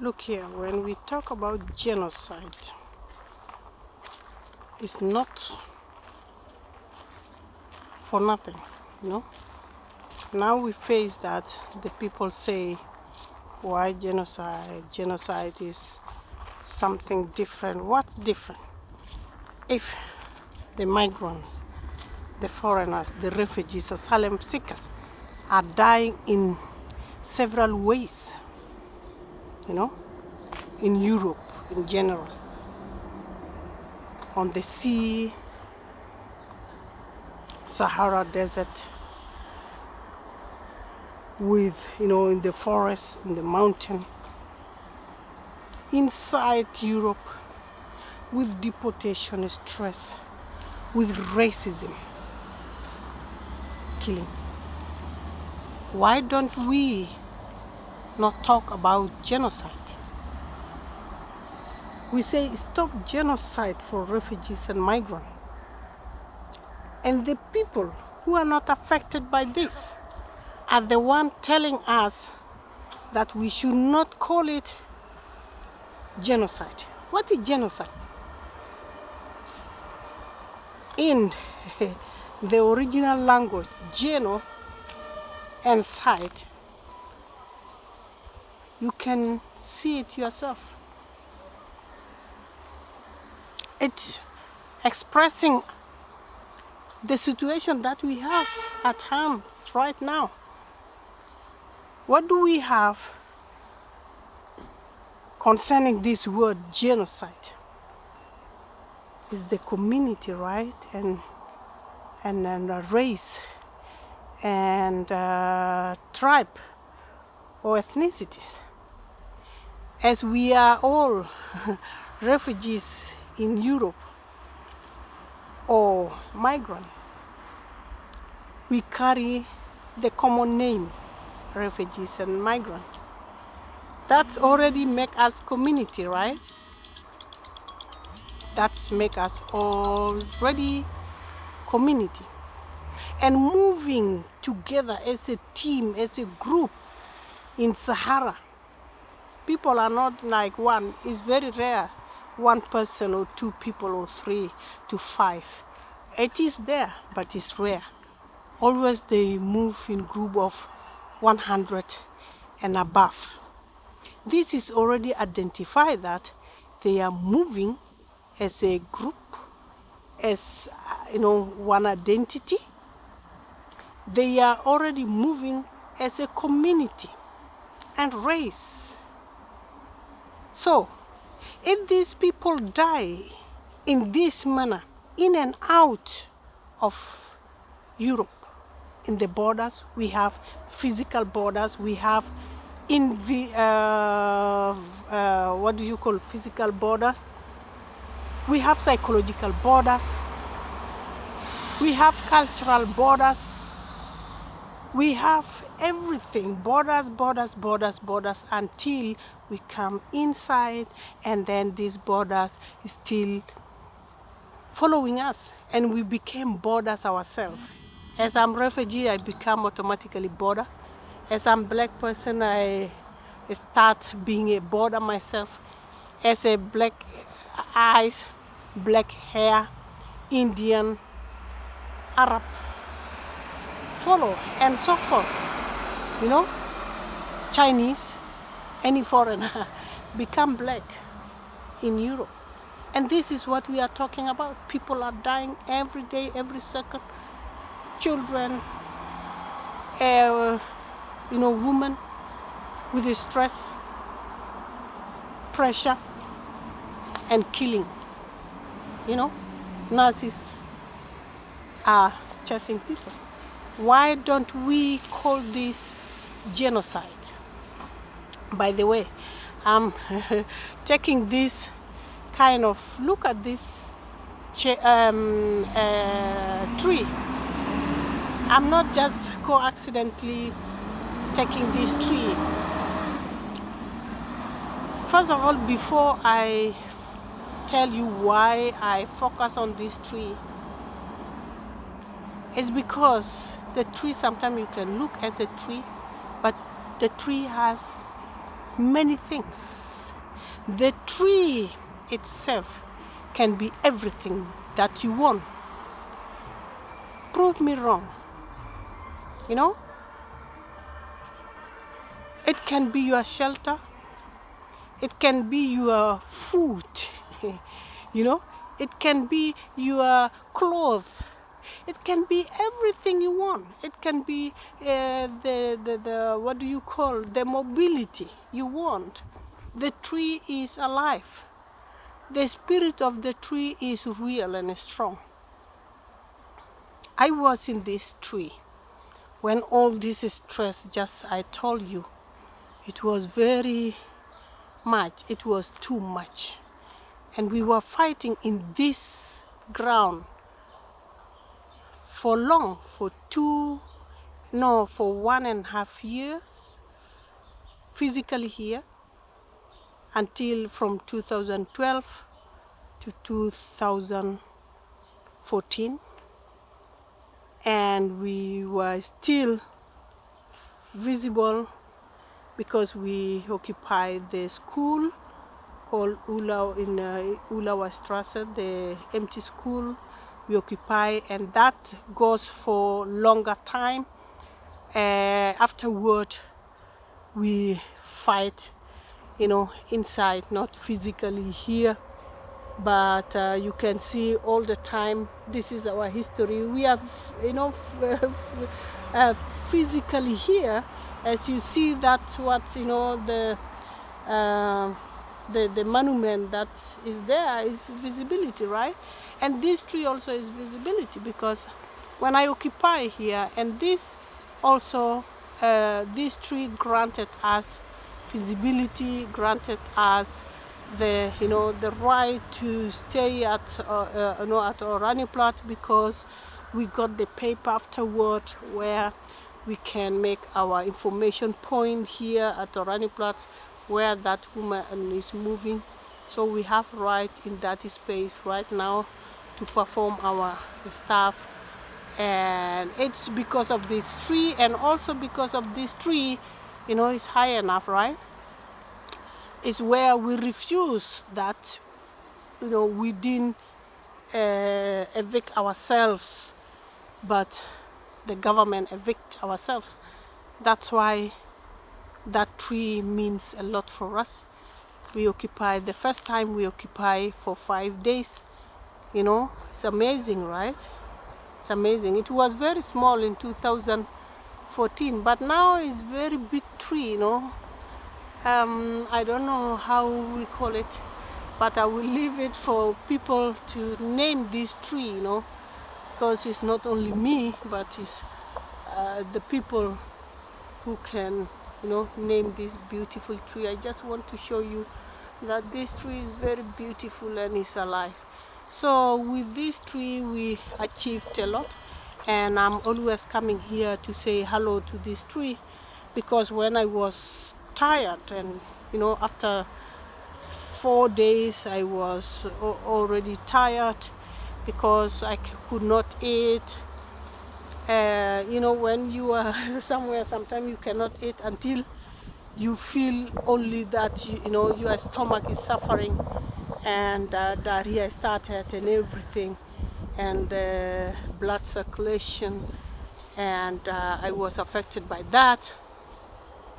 Look here, when we talk about genocide, it's not for nothing, you know. Now we face that the people say, why genocide? Genocide is something different. What's different? If the migrants, the foreigners, the refugees, asylum seekers are dying in several ways, you know, in Europe in general, on the sea, Sahara Desert, with, you know, in the forest, in the mountain, inside Europe, with deportation, stress, with racism, killing. Why don't we not talk about genocide? We say stop genocide for refugees and migrants. And the people who are not affected by this are the ones telling us that we should not call it genocide. What is genocide? In the original language, geno and side, you can see it yourself. It's expressing the situation that we have at hand right now. What do we have concerning this word genocide? Is the community, right? And a race and tribe or ethnicities. As we are all refugees in Europe or migrants, we carry the common name, refugees and migrants. That's already make us community, right? That's make us already community. And moving together as a team, as a group in Sahara, people are not like one. It's very rare, one person or two people or 3 to 5. It is there, but it's rare. Always they move in group of 100 and above. This is already identified that they are moving as a group, as one identity. They are already moving as a community and race. So, if these people die in this manner, in and out of Europe, in the borders, we have physical borders, we have what do you call physical borders? We have psychological borders. We have cultural borders. We have everything, borders, until we come inside, and then these borders is still following us, and we became borders ourselves. As I'm refugee, I become automatically border. As I'm black person, I start being a border myself. As a black eyes, black hair, Indian, Arab, follow, and so forth. You know, Chinese, any foreigner, become black in Europe. And this is what we are talking about. People are dying every day, every second. Children, women with stress, pressure, and killing. Nazis are chasing people. Why don't we call this genocide? By the way, I'm taking this kind of look at this tree. I'm not just coincidentally taking this tree. First of all, before I tell you why I focus on this tree, it's because the tree, sometimes you can look as a tree, but the tree has many things. The tree itself can be everything that you want. Prove me wrong. You know? It can be your shelter. It can be your food. You know? It can be your clothes. It can be everything you want. It can be the what do you call, the mobility you want. The tree is alive. The spirit of the tree is real and strong. I was in this tree when all this stress, just I told you, it was very much, it was too much. And we were fighting in this ground for long, for 1.5 years, physically here, until from 2012 to 2014. And we were still visible because we occupied the school called Ula in Ulawa Strasse, the empty school we occupy, and that goes for longer time. Afterward, we fight, you know, inside, not physically here, but you can see all the time. This is our history. We have, you know, physically here, as you see, that's what, you know, the monument that is there is visibility, right? And this tree also is visibility, because when I occupy here, and this also, this tree granted us visibility, granted us the, you know, the right to stay at you know, at Oranienplatz, because we got the paper afterward where we can make our information point here at Oranienplatz, where that woman is moving. So we have right in that space right now to perform our stuff. And it's because of this tree, and also because of this tree, you know, it's high enough, right? It's where we refuse that, you know, we didn't evict ourselves, but the government evict ourselves. That's why that tree means a lot for us. We occupied, the first time we occupied for 5 days. You know, it's amazing, right? It's amazing. It was very small in 2014, but now it's very big tree, you know. I don't know how we call it, but I will leave it for people to name this tree, you know, because it's not only me, but it's the people who can, you know, name this beautiful tree. I just want to show you that this tree is very beautiful and is alive. So with this tree we achieved a lot, and I'm always coming here to say hello to this tree, because when I was tired, and you know, after 4 days I was already tired because I could not eat. You know, when you are somewhere, sometimes you cannot eat until you feel only that you know, your stomach is suffering, and diarrhea started and everything, and blood circulation, and I was affected by that.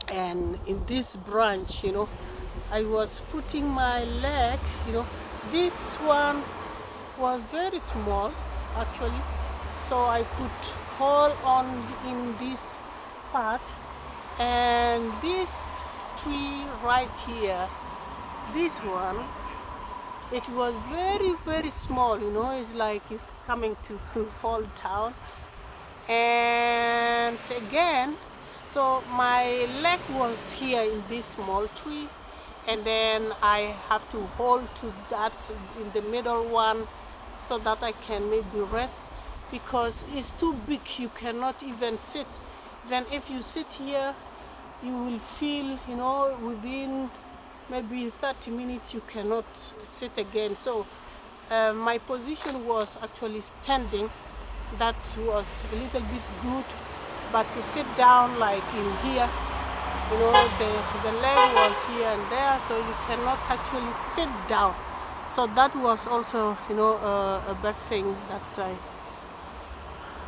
And in this branch, you know, I was putting my leg, you know, this one was very small actually, so I could hold on in this part. And this tree right here, this one, it was very, very small, you know, it's like it's coming to fall down. And again, so my leg was here in this small tree, and then I have to hold to that in the middle one so that I can maybe rest, because it's too big, you cannot even sit. Then if you sit here, you will feel, you know, within maybe 30 minutes you cannot sit again. So my position was actually standing. That was a little bit good, but to sit down like in here, You know, the leg was here and there, so you cannot actually sit down. So that was also, you know, a bad thing that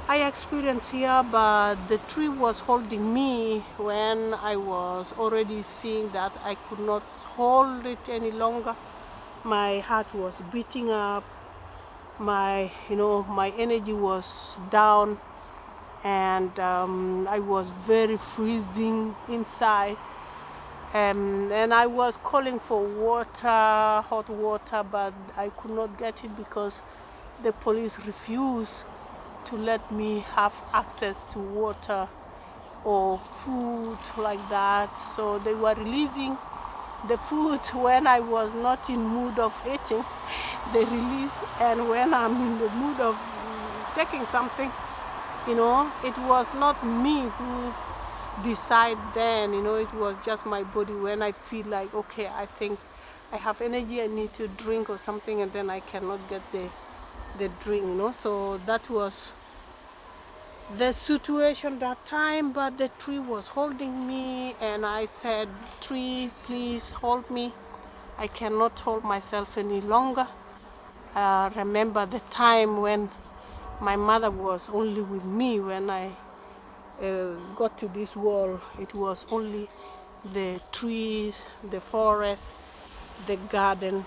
I experienced here. But the tree was holding me when I was already seeing that I could not hold it any longer. My heart was beating up, my energy was down, and I was very freezing inside, and I was calling for water, hot water, but I could not get it because the police refused to let me have access to water or food like that. So they were releasing the food when I was not in mood of eating. They release, and when I'm in the mood of taking something, you know, it was not me who decide then, you know, it was just my body. When I feel like, okay, I think I have energy, I need to drink or something, and then I cannot get the drink, you know. So that was the situation that time. But the tree was holding me, and I said, tree, please hold me, I cannot hold myself any longer. Remember the time when my mother was only with me. When I got to this world, it was only the trees, the forest, the garden,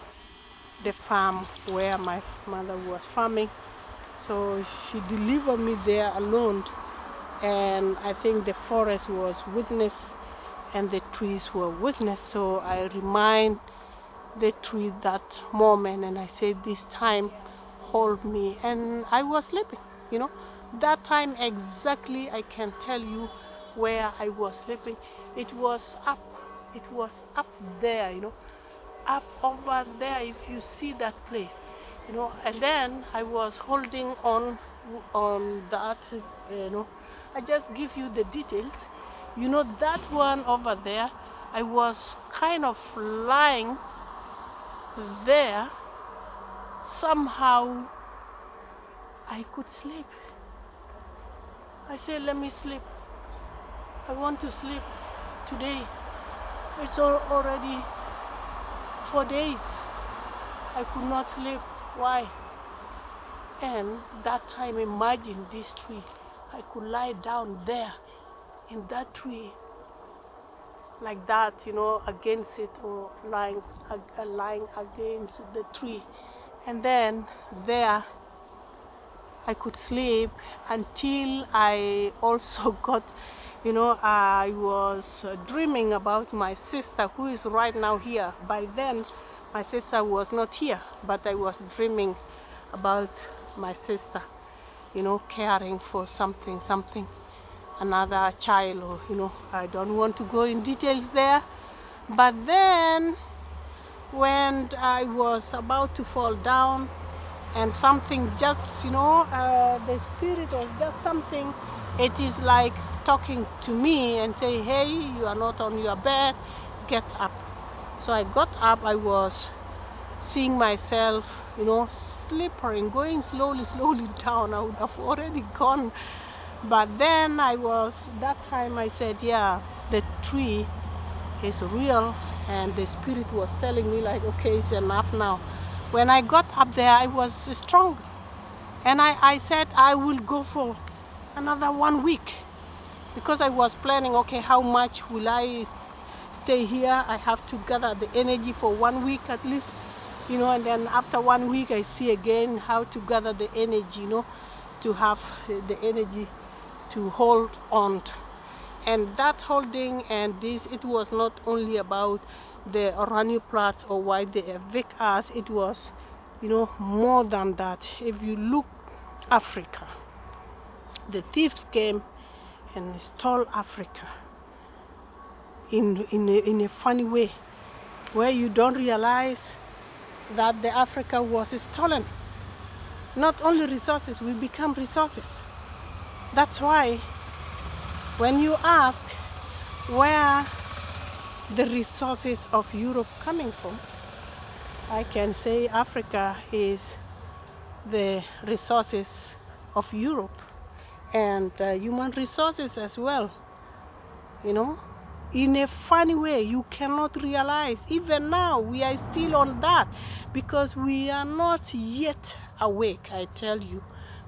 the farm where my mother was farming. So she delivered me there alone, and I think the forest was witness and the trees were witness. So I remind the tree that moment, and I said, this time hold me. And I was sleeping, you know, that time exactly. I can tell you where I was sleeping. It was up there, you know, up over there, if you see that place, you know. And then I was holding on that, you know. I just give you the details, you know. That one over there, I was kind of lying there. Somehow I could sleep. I said, let me sleep, I want to sleep today. It's already 4 days I could not sleep. Why? And that time, imagine this tree, I could lie down there in that tree like that, you know, against it, or lying against the tree. And then there I could sleep until I also got, you know, I was dreaming about my sister who is right now here. By then my sister was not here, but I was dreaming about my sister, you know, caring for something, another child, or, you know, I don't want to go in details there. But then when I was about to fall down, and something just, you know, the spirit or just something, it is like talking to me and say, hey, you are not on your bed, get up. So I got up. I was seeing myself, you know, slipping, going slowly down. I would have already gone. But then that time I said, yeah, the tree is real. And the spirit was telling me like, okay, it's enough now. When I got up there, I was strong. And I said, I will go for another 1 week. Because I was planning, okay, how much will I stay here? I have to gather the energy for 1 week at least, you know, and then after 1 week, I see again how to gather the energy, you know, to have the energy to hold on. And that holding and this, it was not only about the Oranienplatz or why they evict us, it was, you know, more than that. If you look Africa, the thieves came and stole Africa in a funny way, where you don't realize that the Africa was stolen. Not only resources, we become resources. That's why when you ask where the resources of Europe coming from, I can say Africa is the resources of Europe, and human resources as well, you know. in a funny way you cannot realize. Even now, we are still on that because we are not yet awake. I tell you,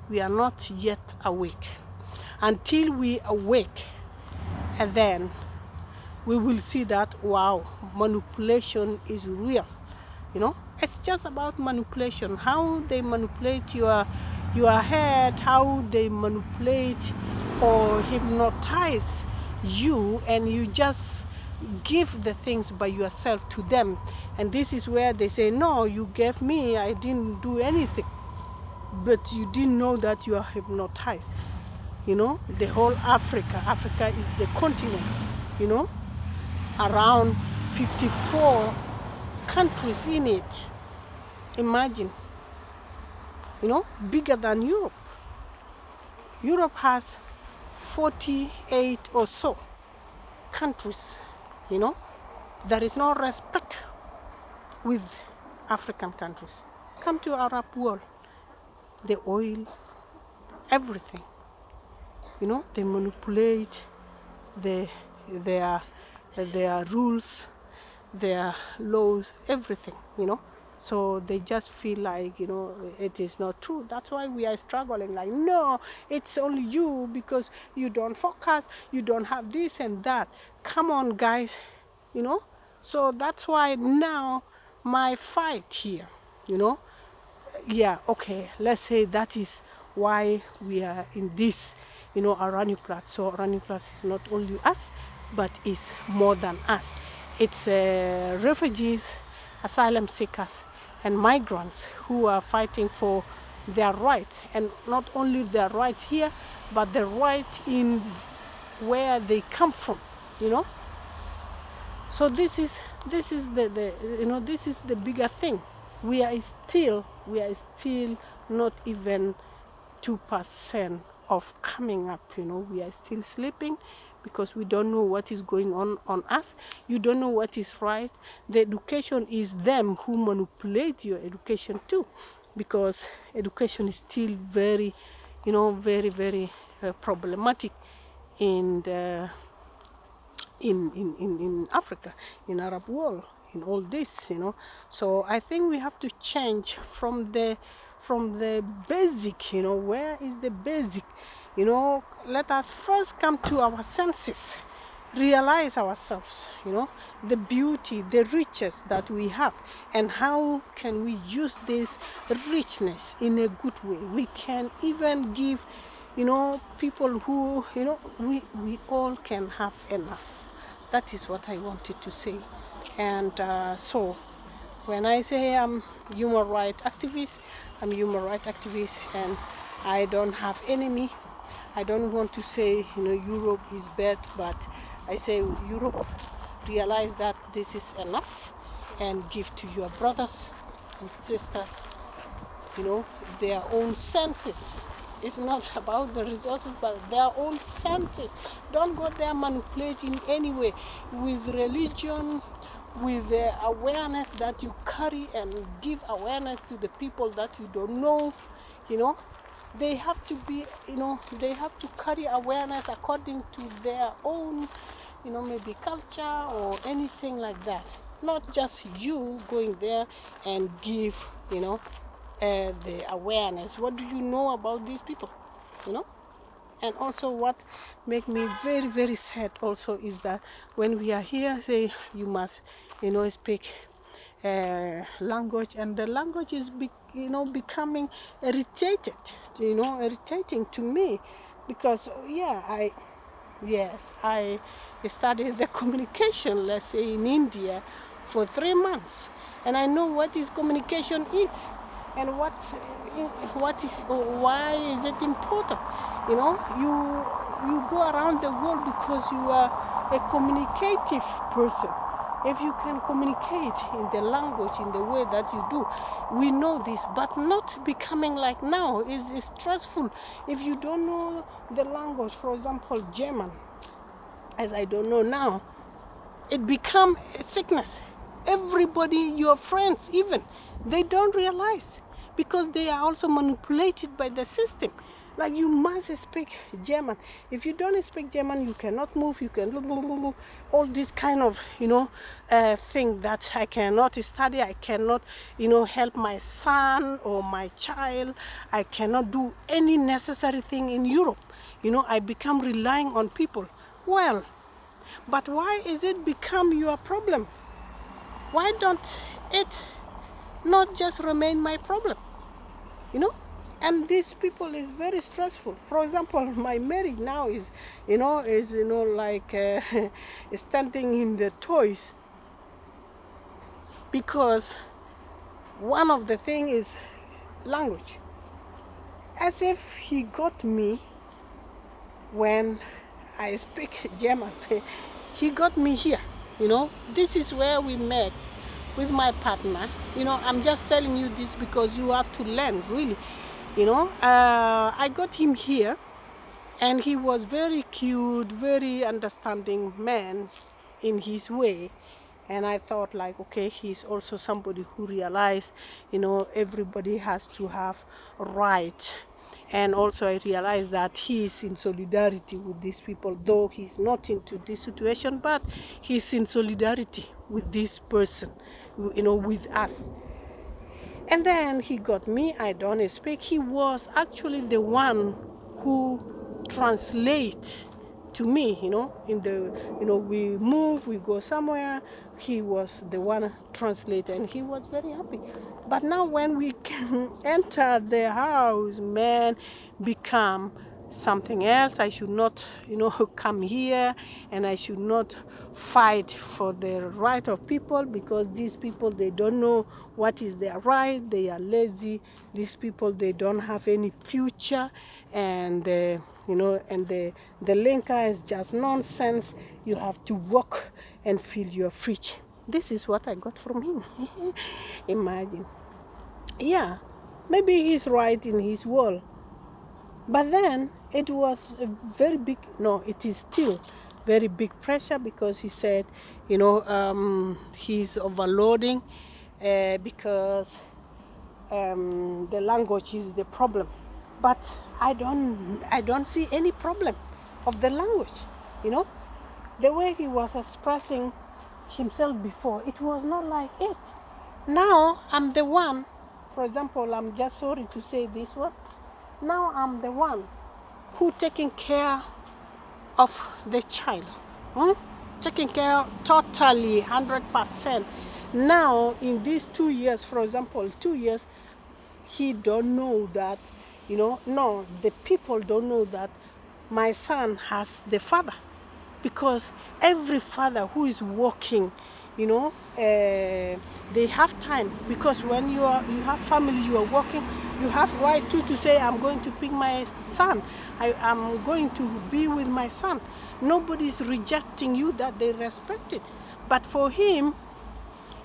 we are not yet awake. Until we awake, and then we will see that, wow, manipulation is real. You know, it's just about manipulation. How they manipulate your head, how they manipulate or hypnotize you, and you just give the things by yourself to them. And this is where they say, no, you gave me, I didn't do anything. But you didn't know that you are hypnotized. You know, the whole Africa is the continent, you know, around 54 countries in it. Imagine, you know, bigger than Europe. Europe has 48 or so countries, you know. There is no respect with African countries. Come to Arab world, the oil, everything. You know, they manipulate their rules, their laws, everything, you know. So they just feel like, you know, it is not true. That's why we are struggling. Like, no, it's only you because you don't focus, you don't have this and that. Come on, guys, you know. So that's why now my fight here, you know. Yeah, okay, let's say that is why we are in this, you know, Aranyuplat. So Aranyuplat is not only us, but it's more than us. It's refugees, asylum seekers, and migrants who are fighting for their rights, and not only their right here, but the right in where they come from, you know. So this is the you know, this is the bigger thing. We are still not even 2% of coming up, you know. We are still sleeping because we don't know what is going on us. You don't know what is right. The education is them who manipulate your education too, because education is still very, you know, very problematic in Africa, in Arab world, in all this, you know. So I think we have to change from the basic, you know. Where is the basic? You know, let us first come to our senses, realize ourselves, you know, the beauty, the riches that we have, and how can we use this richness in a good way. We can even give, you know, people who, you know, we all can have enough. That is what I wanted to say. And so when I say I'm human rights activist, I'm human rights activist, and I don't have enemy. I don't want to say, you know, Europe is bad, but I say Europe, realize that this is enough and give to your brothers and sisters, you know, their own senses. It's not about the resources, but their own senses. Don't go there manipulating anyway with religion, with the awareness that you carry, and give awareness to the people that you don't know, you know. They have to be, you know, they have to carry awareness according to their own, you know, maybe culture or anything like that. Not just you going there and give, you know, the awareness. What do you know about these people, you know? And also what make me very sad also is that when we are here, say you must, you know, speak language, and the language is you know, becoming irritating to me, because I studied the communication, let's say, in India for 3 months, and I know what is communication is, and why is it important. You know, you go around the world because you are a communicative person. If you can communicate in the language, in the way that you do, we know this, but not becoming like now is stressful. If you don't know the language, for example, German, as I don't know now, it become a sickness. Everybody, your friends even, they don't realize, because they are also manipulated by the system. Like, you must speak German. If you don't speak German, you cannot move, you can all this kind of, thing that I cannot study, I cannot, help my son or my child, I cannot do any necessary thing in Europe. I become relying on people. Well, but why is it become your problems? Why don't it not just remain my problem? And these people is very stressful. For example, my marriage now is like standing in the toys, because one of the thing is language. As if he got me when I speak German. He got me here. This is where we met with my partner. I'm just telling you this because you have to learn, really. I got him here, and he was very cute, very understanding man in his way. And I thought, like, okay, he's also somebody who realized, everybody has to have right. And also I realized that he is in solidarity with these people, though he's not into this situation, but he's in solidarity with this person, with us. And then he got me, I don't speak. He was actually the one who translate to me, we move, we go somewhere. He was the one translator, and he was very happy. But now when we can enter the house, man, become something else. I should not, come here, and I should not fight for the right of people, because these people, they don't know what is their right. They are lazy. These people, they don't have any future, and and the linker is just nonsense. You have to work and fill your fridge. This is what I got from him. Imagine. Yeah, maybe he's right in his world. But then it was a very big, no, it is still very big pressure, because he said, he's overloading because the language is the problem. But I don't see any problem of the language. The way he was expressing himself before, it was not like it. Now I'm the one, for example, I'm just sorry to say this one. Now I'm the one who taking care of the child, taking care totally 100%. Now in these 2 years, for example, 2 years, he don't know that, no, the people don't know that my son has the father, because every father who is working, they have time, because when you have family, you are working, you have right to say, I'm going to pick my son, I'm going to be with my son. Nobody's rejecting you, that they respect it. But for him,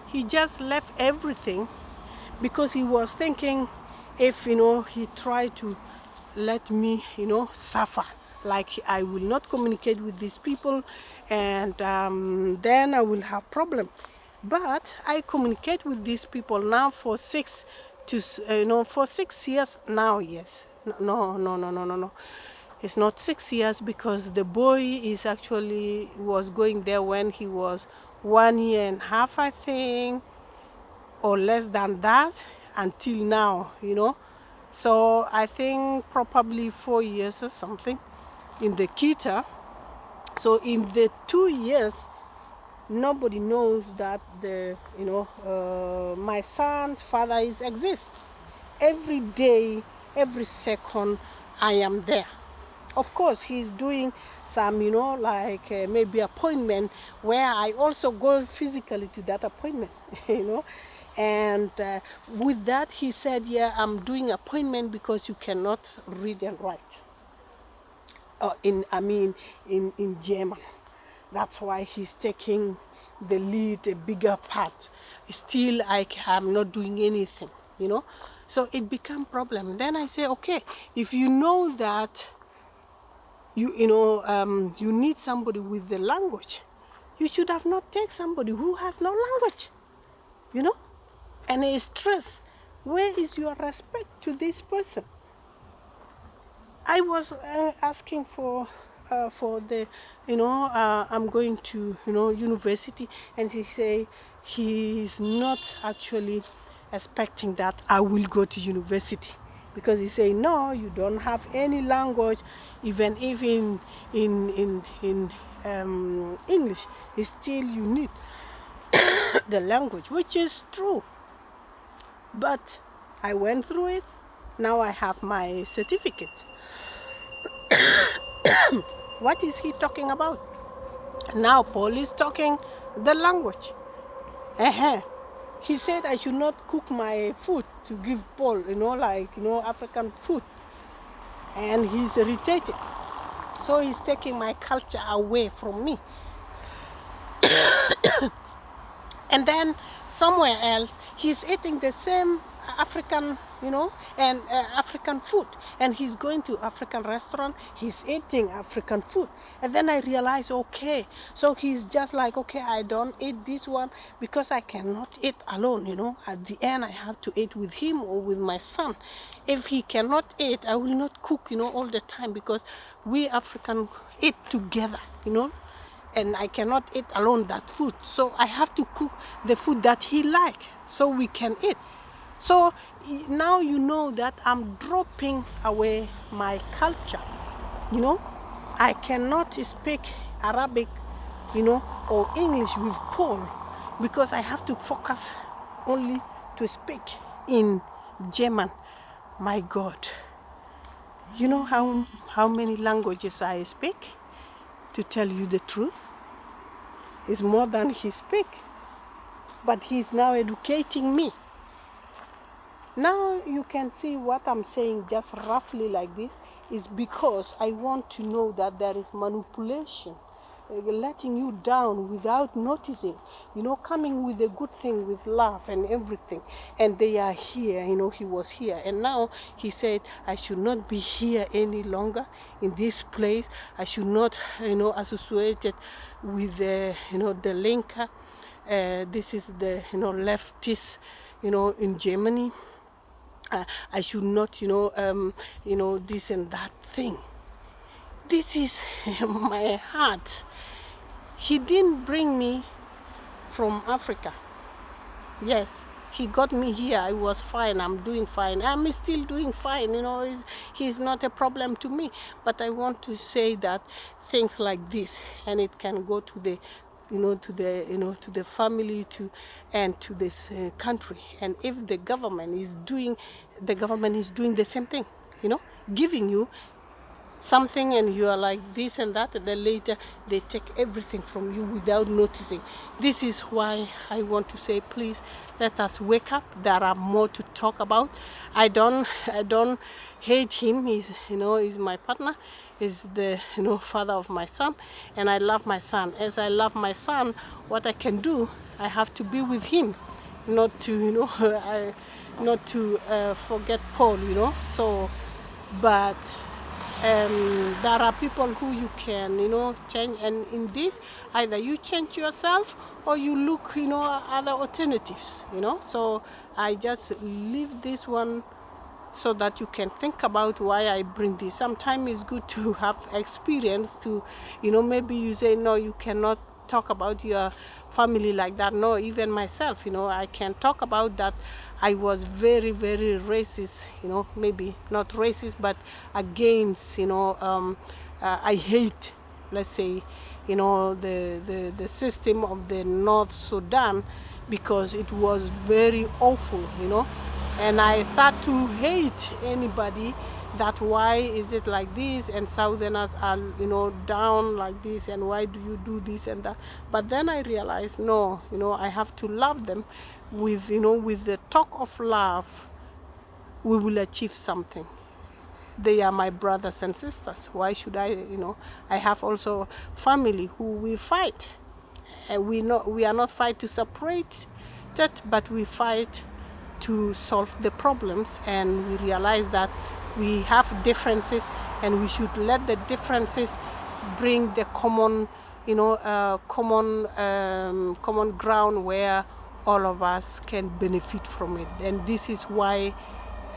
he just left everything, because he was thinking, if he tried to let me suffer, like I will not communicate with these people, and then I will have problem. But I communicate with these people now for 6 years now. Yes, no, it's not 6 years, because the boy was going there when he was 1.5 years, I think, or less than that, until now, So I think probably 4 years or something in the Kita. So in the 2 years, nobody knows that my son's father exists. Every day, every second, I am there. Of course, he's doing some, like maybe appointment, where I also go physically to that appointment, And with that, he said, yeah, I'm doing appointment because you cannot read and write. In German. That's why he's taking the lead, a bigger part. Still, I'm not doing anything, So it become problem. Then I say, okay, if you know that you need somebody with the language, you should have not take somebody who has no language, and is stress. Where is your respect to this person? I was asking for the, I'm going to, university, and he say he's not actually expecting that I will go to university, because he say no, you don't have any language, even in English, it's still you need the language, which is true. But I went through it. Now I have my certificate. What is he talking about? Now Paul is talking the language. He said I should not cook my food to give Paul, African food. And he's irritated. So he's taking my culture away from me. And then somewhere else, he's eating the same African, and African food. And he's going to African restaurant, he's eating African food. And then I realized, okay, so he's just like, okay, I don't eat this one because I cannot eat alone, At the end, I have to eat with him or with my son. If he cannot eat, I will not cook, all the time, because we African eat together, and I cannot eat alone that food. So I have to cook the food that he like, so we can eat. So now you know that I'm dropping away my culture. I cannot speak Arabic, or English with Paul, because I have to focus only to speak in German. My God. You know how many languages I speak? To tell you the truth, is more than he speak. But he's now educating me. Now you can see what I'm saying just roughly like this is because I want to know that there is manipulation, letting you down without noticing, coming with a good thing, with love and everything. And they are here, he was here. And now he said, I should not be here any longer in this place. I should not, associated with the, the linker. This is the, leftist, in Germany. I should not, this and that thing. This is my heart. He didn't bring me from Africa. Yes, he got me here. I was fine. I'm doing fine. I'm still doing fine. He's not a problem to me. But I want to say that things like this, and it can go to the to the family, and to this country. And if the government is doing the same thing, giving you something and you are like this and that, and then later they take everything from you without noticing. This is why I want to say, please let us wake up. There are more to talk about. I don't hate him. He's my partner. He's the father of my son, and I love my son. As I love my son, what I can do, I have to be with him, not to not to forget Paul. So, but there are people who you can change, and in this either you change yourself or you look other alternatives. So I just leave this one so that you can think about why I bring this. Sometimes it's good to have experience to maybe you say no, you cannot talk about your family like that. No, even myself, I can talk about that. I was very, very racist, maybe not racist, but against, I hate, let's say, the system of the North Sudan, because it was very awful, and I start to hate anybody that why is it like this, and Southerners are down like this, and why do you do this and that. But then I realized, no, I have to love them with with the talk of love. We will achieve something. They are my brothers and sisters. Why should I I have also family who we fight, and we are not fight to separate it, but we fight to solve the problems. And we realize that we have differences, and we should let the differences bring the common common ground where all of us can benefit from it. And this is why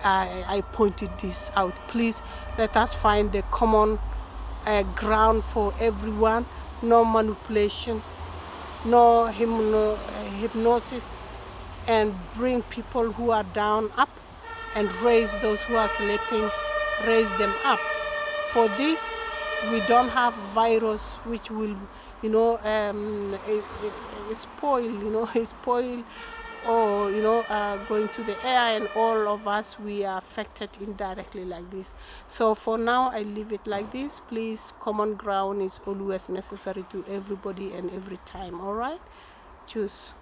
I pointed this out. Please let us find the common ground for everyone. No manipulation, no hypnosis, and bring people who are down up and raise those who are sleeping, raise them up. For this, we don't have virus which will, spoil, spoil, or going to the air, and all of us, we are affected indirectly like this. So for now, I leave it like this. Please, common ground is always necessary to everybody and every time. All right, choose.